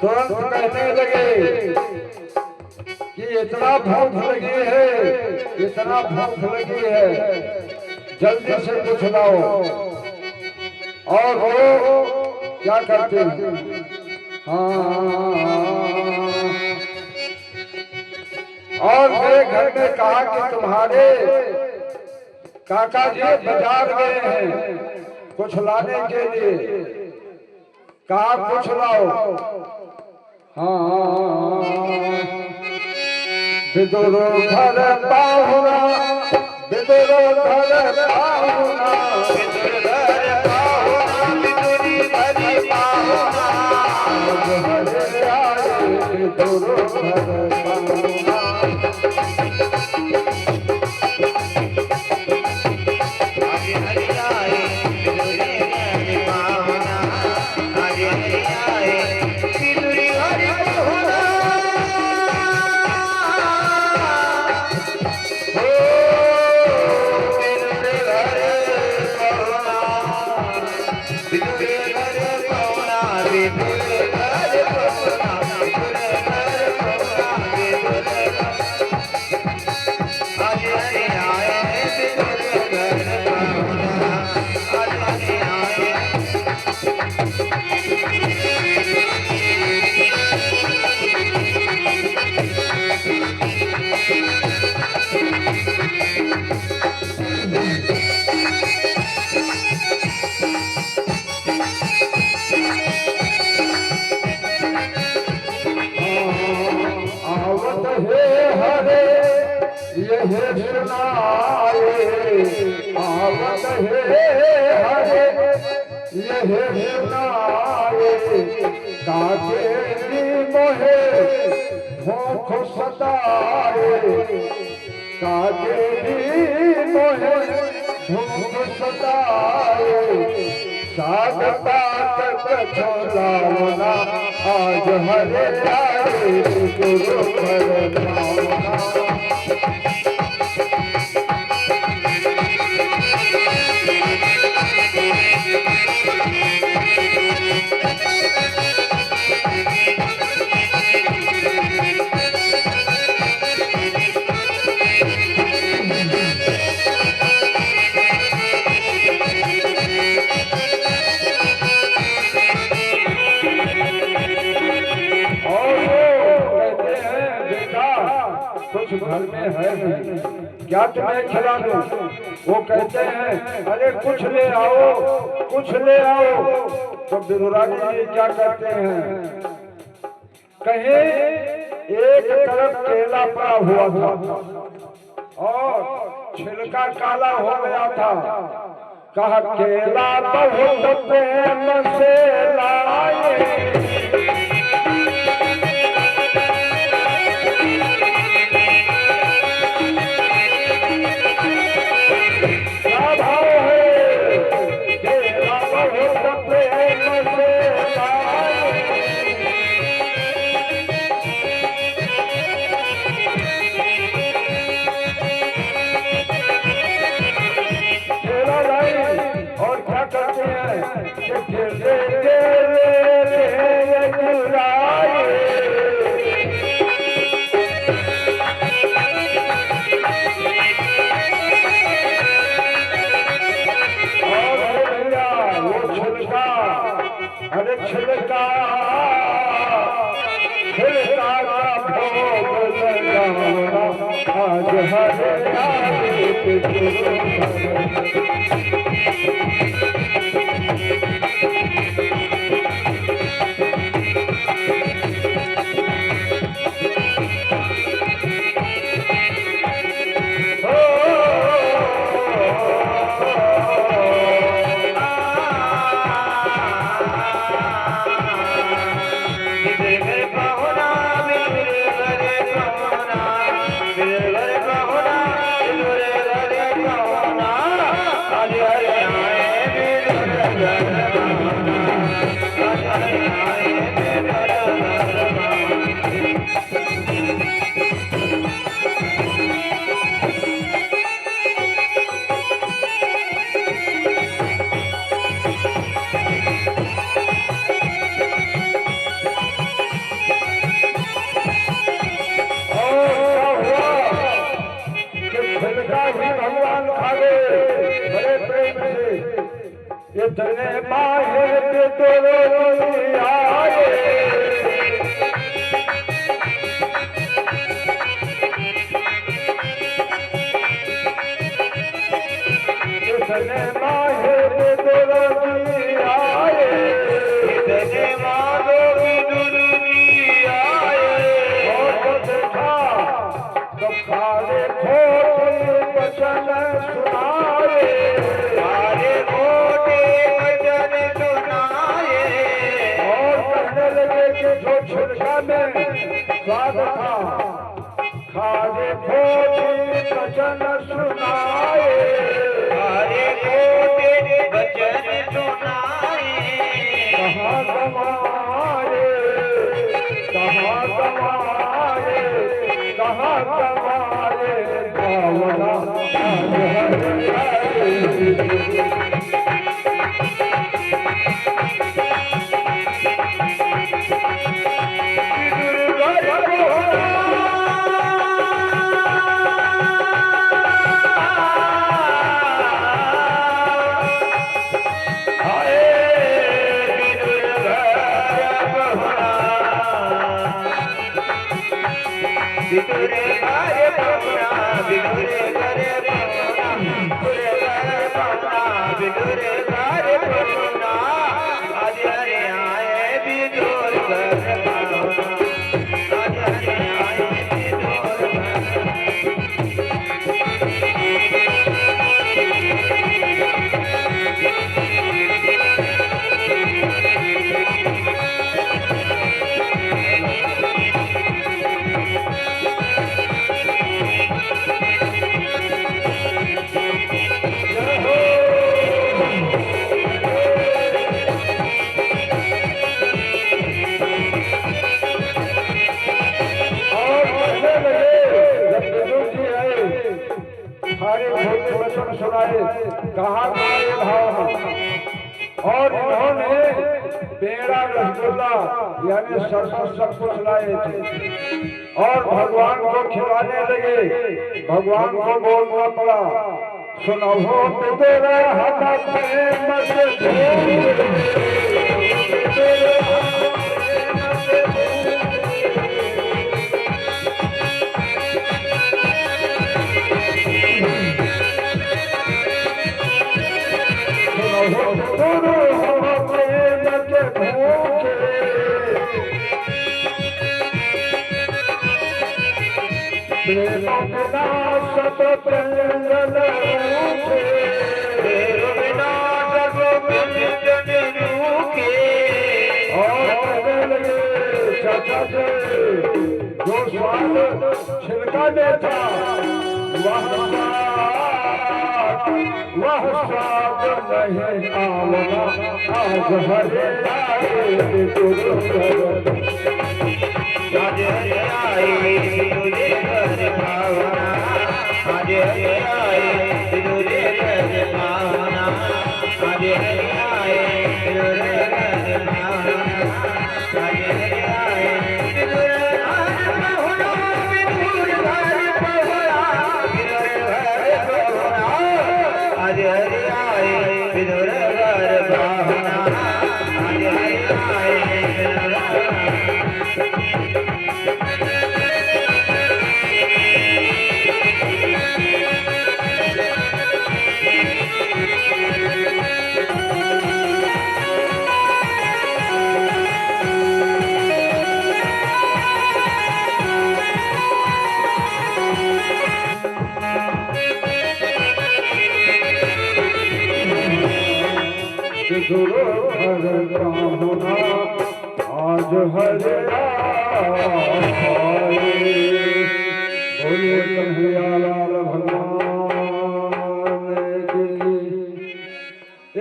तुरंत कहने लगे कि इतना भूख लगी है, इतना भूख लगी है, जल्दी से कुछ लाओ। और वो क्या करते हैं, हाँ, और मेरे घर में कहा कि तुम्हारे काका जी बाजार गए हैं कुछ लाने के लिए, कहा कुछ लाओ। हाँ, विदुर घर पाहुना, विदुर घर पाहुना, विदुर घर पाहुना, विदुरी भरी पाहुना, हरे आए विदुर घर पाहुना। आवत है हरे यह सुनाए, काके दी मोहे भूख सताए, काके दी मोहे भूख सताए, साग पात छोलावना आज हरे आए गुरु घर नावना। कुछ घर में है क्या तुम्हें खिला दूं? वो कहते हैं अरे कुछ ले आओ, कुछ ले आओ। तो विदुरानी जी क्या करते हैं, कहे एक तरफ केला पड़ा हुआ था और छिलका काला हो गया था, कहा केला बहुत प्रेम से लाए, छिलका छिलका का भोग लगाना आज हरे आए लगे बड़े प्रेम से इतने बाहे बिदुर आए इतने बाहे बिदुर आए इतने मारो बिदुर आए और देखा तो काले खोटे वचन सुनाए काले खोटे वचन सुनाए और कहने लगे कि जो छिलका में स्वाद था काले खोटे वचन सुनाए काले खोटे वचन सुनाए कहाँ कमाए कहाँ कमाए कहाँ कमाए भावना बिदुरे गारे पवना बिदुरे गारे पवना बिदुरे गारे पवना बिदुरे गारे पवना आज हरे आए बिदुर गारे पवना आज हरे आए बिदुर सुनाए कहा तुम्हारे भाव और इन्होंने पेड़ा रसगुल्ला यानी सरसों सब कुछ लाए थे और भगवान को खिलाने लगे भगवान को बोलना पड़ा सुनो तेरा हाथ जो स्वाद छिलका में था वह स्वाद नहीं आवला आज हरे आए तुझे घर भावना आज हरे आए तुझे घर भावना आज हरे आए तुझे घर भावना आज हरे आए आज हरे बोलिए कन्हैयालाल भगवान की।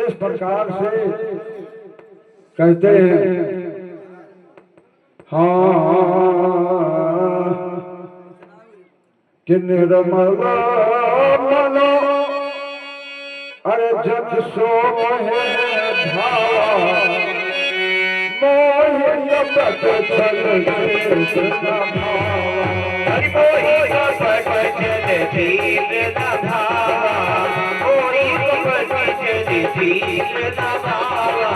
इस प्रकार से कहते हैं हाँ कि निर्मल मनो अरे जग सो है भावा तीर नवावा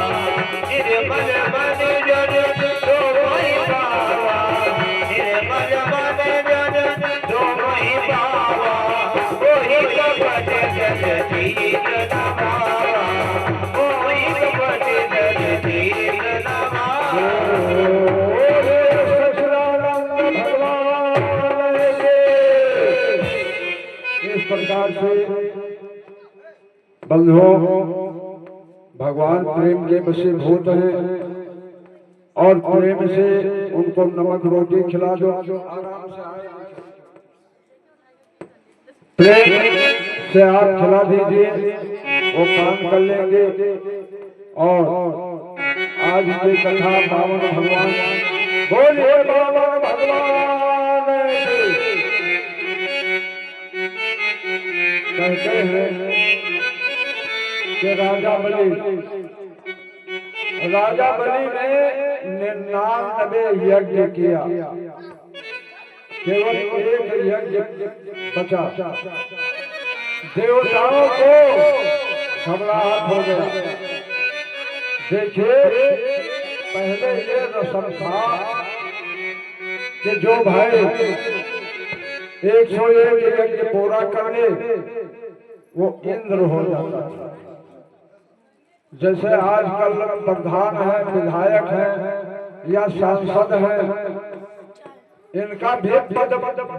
निर्मल मन जन तो मोहि पावा निर्मल मन जन तो मोहि पावा ओहि कपट जन तीर नवावा ओहि कपट जन तीर नवावा इस प्रकार से बंधुओं भगवान प्रेम के वशीभूत हैं और प्रेम से उनको नमक रोटी खिला दो, प्रेम से आप खिला दीजिए, वो काम कर लेंगे। और आज की कथा बावन भगवान बोलिए बावन भगवान कहते हैं कि राजा बलि ने 99 यज्ञ किया, केवल एक यज्ञ बचा। देवताओं को घबराहट हो गया। देखिए पहले ये रस्म था कि जो भाई 101 यज्ञ पूरा कर ले वो इंद्र हो जाता था। जैसे आजकल प्रधान है, विधायक है या सांसद है, इनका भी पद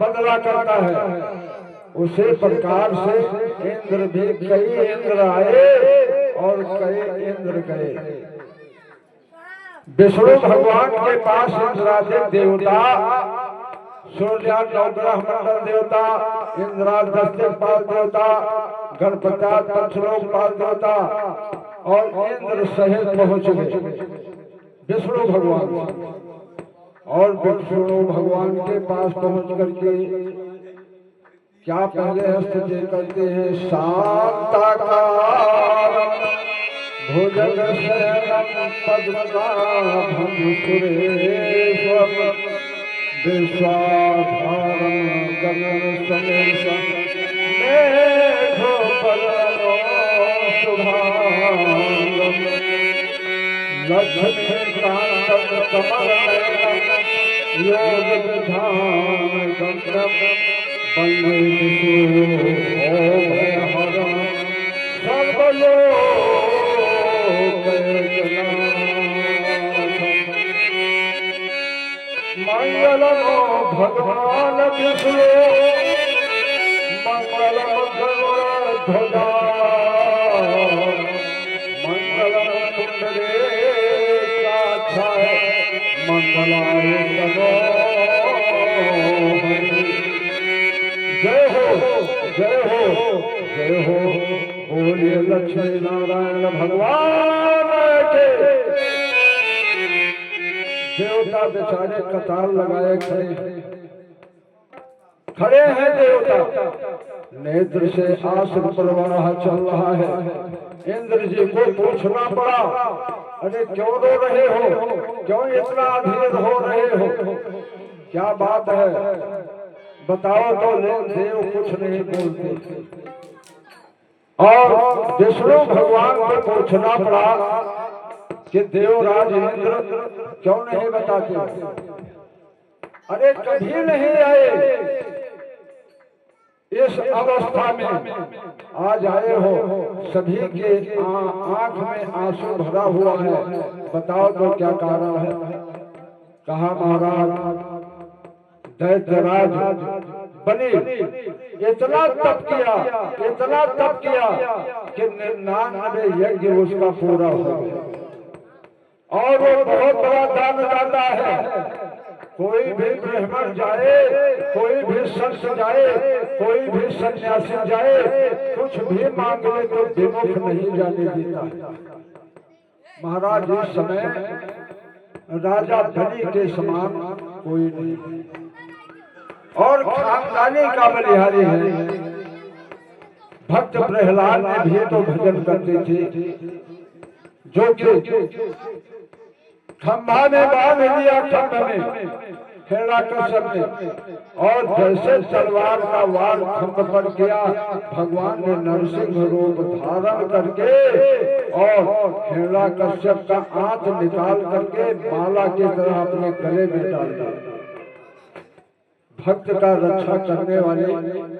बदला करता है। उसी प्रकार से इंद्र भी कई इंद्र आए और कई इंद्र गए। विष्णु भगवान के पास इंद्रादिक देवता, सूर्य नवग्रह मंडल देवता, इंद्रा दस्तिकपाल देवता, गणपत्याद पंचलोकपाल देवता और इंद्र सहित पहुंच गए विष्णु भगवान। और विष्णु भगवान के पास पहुंच करके क्या पहले स्तुति करते हैं, शांताकार भुजग शयनम पद्मनाभम सुरेश्वरम विश्वाधारम गगन समेशम मेघोपरनो शुभांगम लक्ष्मीकांतं कमलनयनं योगविधान गम्यं वन्दे विष्णुभयहरं सर्वलोकैकनाथं। मंगलमो भगवान विष्णु मंगलम गरुड़ध्वजा मंगलम पुंडरीकाक्षाय मंगलाय तनोहरि। जय हो जय हो जय हो बोलिए लक्ष्मी नारायण भगवान के। देवता बेचारे कतार लगाए खड़े हैं देवता, नेत्र से आश्र प्रवाह चल रहा है। इंद्र जी को पूछना पड़ा, अरे क्यों रो रहे हो, क्यों इतना अधीर हो रहे हो, क्या बात है बताओ। तो देव कुछ नहीं बोलते और विष्णु भगवान को पूछना पड़ा कि देवराज इंद्र क्यों नहीं बताते। अरे कभी नहीं आए, इस अवस्था में आज आए हो, सभी के आंख में आंसू भरा हुआ है, बताओ तो क्या कारण है। कहा महाराज दैत्यराज बलि इतना तप किया कि 99 यज्ञ उसका पूरा हो गया और वो बहुत बड़ा दान दाता है। कोई भी ब्राह्मण जाए, कोई भी संत जाए, कोई भी सन्यासी जाए, कुछ भी मांग ले तो विमुख नहीं जाने देता। महाराज इस समय राजा बलि के समान कोई नहीं और खानदानी का बलिहारी है। भक्त प्रहलाद ने भी तो भजन करते थे, जो कि खंभा में बांध दिया, खंभ में हिरण्यकश्यप ने, और जैसे तलवार का वार खंभ पर किया, भगवान ने नरसिंह रूप धारण करके और हिरण्यकश्यप का आंत निकाल करके माला की तरह अपने गले में डाल दिया। भक्त का रक्षा करने वाले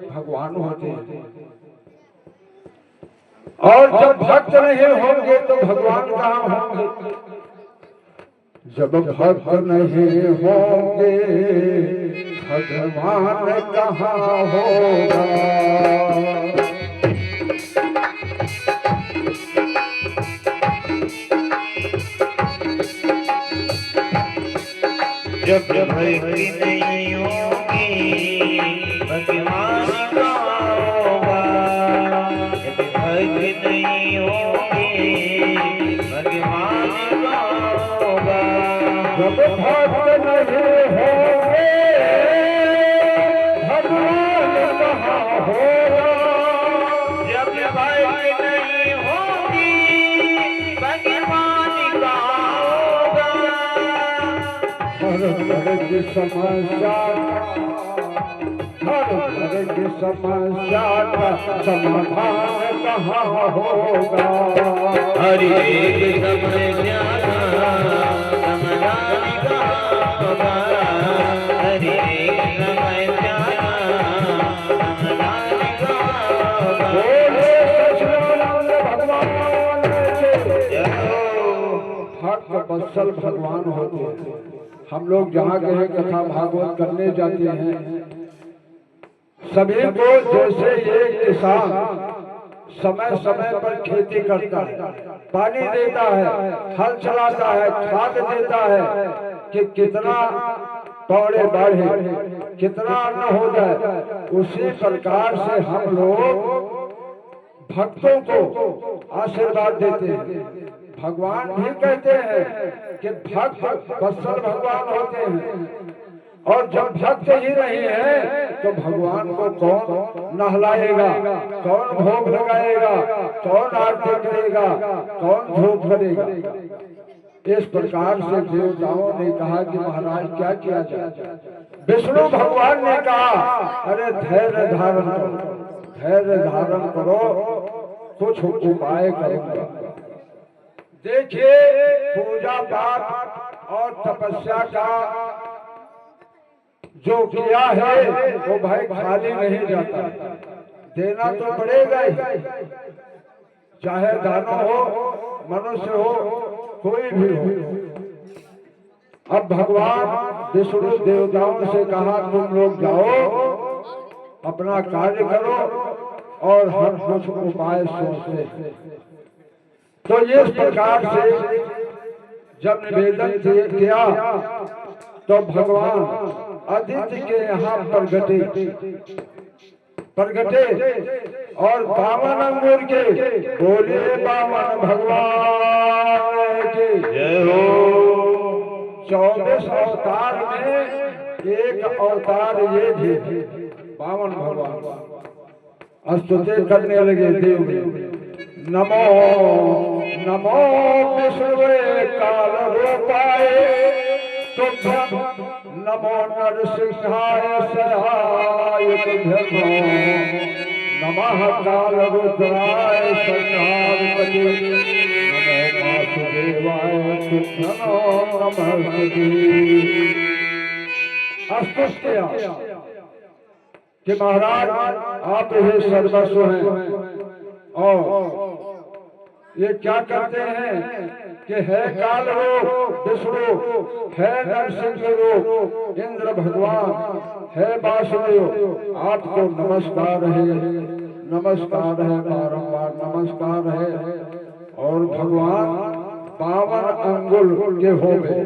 भगवान होते हैं, और जब भक्त नहीं होंगे तो भगवान कहाँ होंगे? जब भक्त नहीं होंगे भगवान कहाँ होगा? जब भक्ति नहीं होगी भगवान कहाँ होगा? जब भक्ति नहीं होगी भगवान कहाँ होगा? जब भक्त नहीं होंगे भगवान कहाँ होगा? जब भक्ति नहीं होगी भगवान कहाँ होगा? हर घर की समस्या, हर घर की समस्या का समाधान कहाँ होगा? हरि एक समस्या समाधान कहाँ होगा? हरि एक समस्या समाधान कहाँ होगा? बोले सच्चिदानंद भगवान के भक्त वत्सल भगवान होते हैं। हम लोग जहाँ कहीं कथा भागवत करने जाते हैं, सभी को जैसे एक किसान समय समय पर खेती करता है, पानी देता है, हल चलाता है, खाद देता है कि कितना पौधे बढ़े, कितना अन्न हो जाए, उसी प्रकार से हम लोग भक्तों को आशीर्वाद देते हैं। भगवान भी कहते हैं कि भक्त वत्सल भगवान होते हैं, और जब भक्त ही नहीं है तो भगवान को कौन नहलाएगा, कौन भोग लगाएगा, कौन आरती करेगा, कौन धूप करेगा? इस प्रकार से देवताओं ने कहा कि महाराज क्या किया जाए? विष्णु भगवान ने कहा, अरे धैर्य धारण करो, धैर्य धारण करो, कुछ उपाय करूंगा। देखिए, पूजा पाठ और तपस्या का जो किया है वो भाई खाली नहीं जाता, देना तो पड़ेगा ही, चाहे दानव हो, मनुष्य हो, कोई भी हो। अब भगवान विष्णु देवताओं से कहा, तुम लोग जाओ, अपना कार्य करो, और हम कुछ उपाय सोचते हैं। तो इस प्रकार से जब निवेदन किया तो भगवान अदिति के यहाँ प्रगटे और 52 अंगूर के, बोले 52 भगवान के जय हो। 24 अवतार में एक अवतार ये थे, 52 भगवान स्तुति करने लगे देव। नमो नमो विष्णुवे काल रूपाय तुभ्यं, नमो नरसिंहाय सहाय तुभ्यं, नमः काल रुद्राय संहारपते, नमो वासुदेवाय तुभ्यं नमस्ते। स्तुत्या कि महाराज आप ही सर्वस्व हैं, और ये क्या करते हैं कि है काल रूप विष्णु, है नरसिंह रूप इंद्र भगवान, है वासुदेव, आपको नमस्कार है, नमस्कार है, बारंबार नमस्कार है। और भगवान 52 अंगुल के हो गए।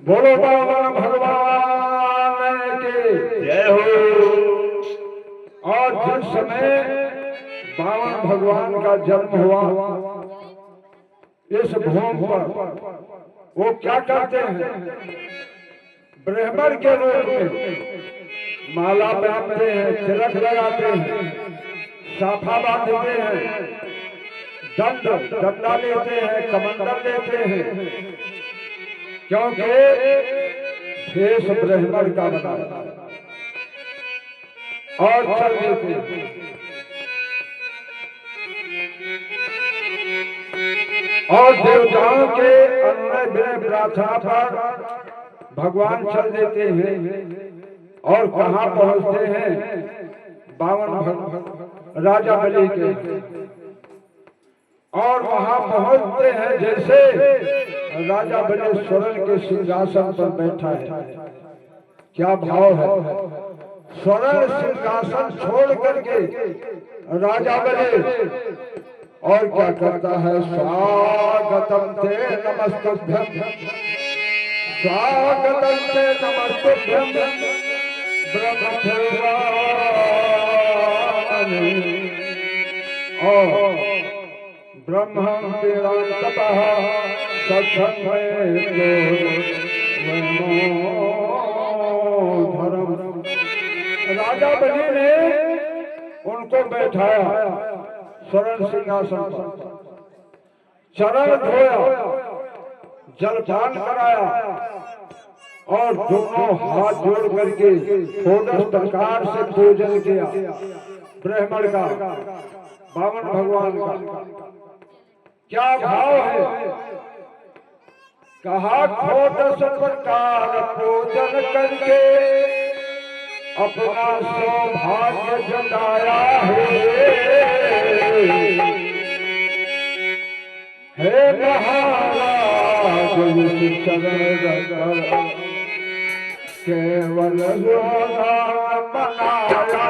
बोलो 52 भगवान के जय हो। और जिस समय 52 भगवान का जन्म हुआ इस भूमि पर, वो क्या करते हैं? ब्राह्मण के रूप में माला पहनते हैं, तिलक लगाते हैं, साफा बांधते हैं, डंडा लेते हैं, कमंडल लेते हैं, क्योंकि शेष ब्रह्मण का बनाया और चल देते। और देवताओं के अनुनय विनय प्रार्थना पर भगवान चल देते हैं और कहाँ पहुंचते हैं? बावन राजा बलि के, और वहां पहुंचते हैं जैसे राजा बलि स्वर्ण के सिंहासन पर बैठा है। क्या भाव है? स्वर्ण सिंहासन छोड़ करके राजा बलि और क्या करता है? स्वागतम ते नमस्तुभ्यं, स्वागतम ते नमस्तुभ्यं ब्रह्मदेवा। और ब्रह्मं तपः सत्संगे धर्म। राजा बलि ने उनको बैठाया स्वर्ण सिंहासन पर, चरण धोया, जलपान कराया और दोनों हाथ जोड़ करके षोडश प्रकार से पूजन किया ब्राह्मण का, बामन भगवान का। क्या भाव है? कहा षोडश प्रकार पूजन करके अपना सौभाग्य जताया हे महाराज चरण केवल बनाया।